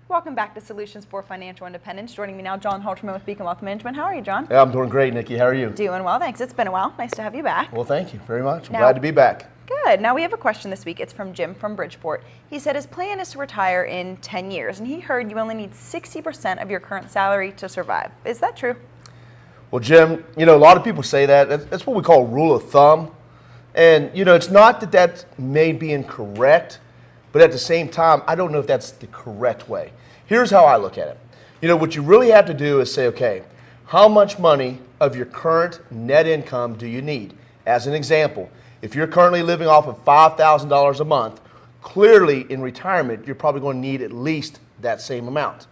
Welcome back to Solutions for Financial Independence. Joining me now, John Halterman with Beacon Wealth Management. How are you, John? Yeah, I'm doing great, Nikki. How are you? Doing well, thanks. It's been a while. Nice to have you back. Well, thank you very much. I'm glad to be back. Good. Now we have a question this week. It's from Jim from Bridgeport. He said his plan is to retire in 10 years, and he heard you only need 60% of your current salary to survive. Is that true? Well, Jim, a lot of people say that. That's what we call a rule of thumb. And, it's not that that may be incorrect, but at the same time, I don't know if that's the correct way. Here's how I look at it. What you really have to do is say, okay, how much money of your current net income do you need? As an example, if you're currently living off of $5,000 a month, clearly in retirement, you're probably going to need at least that same amount.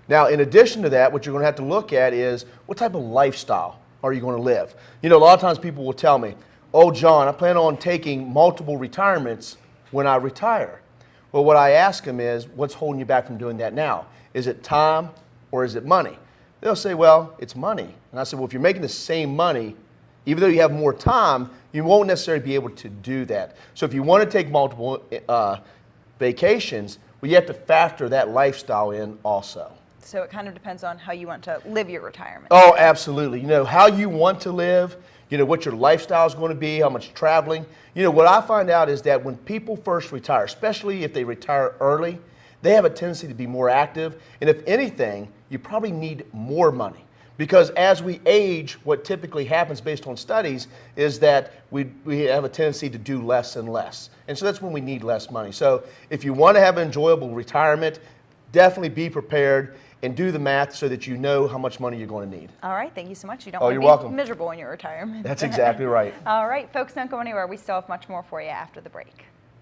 Now, in addition to that, what you're going to have to look at is what type of lifestyle are you going to live? A lot of times people will tell me, oh, John, I plan on taking multiple retirements when I retire. Well, what I ask them is, what's holding you back from doing that now? Is it time or is it money? They'll say, well, it's money. And I said, well, if you're making the same money, even though you have more time, you won't necessarily be able to do that. So if you want to take multiple vacations, well, you have to factor that lifestyle in also. So it kind of depends on how you want to live your retirement. Oh, absolutely. How you want to live, what your lifestyle is going to be, how much traveling. What I find out is that when people first retire, especially if they retire early, they have a tendency to be more active. And if anything, you probably need more money. Because as we age, what typically happens based on studies is that we have a tendency to do less and less. And so that's when we need less money. So if you want to have an enjoyable retirement, definitely be prepared and do the math so that you know how much money you're going to need. All right, thank you so much. You don't you're want to be welcome. miserable in your retirement. That's exactly right. All right, folks, don't go anywhere. We still have much more for you after the break.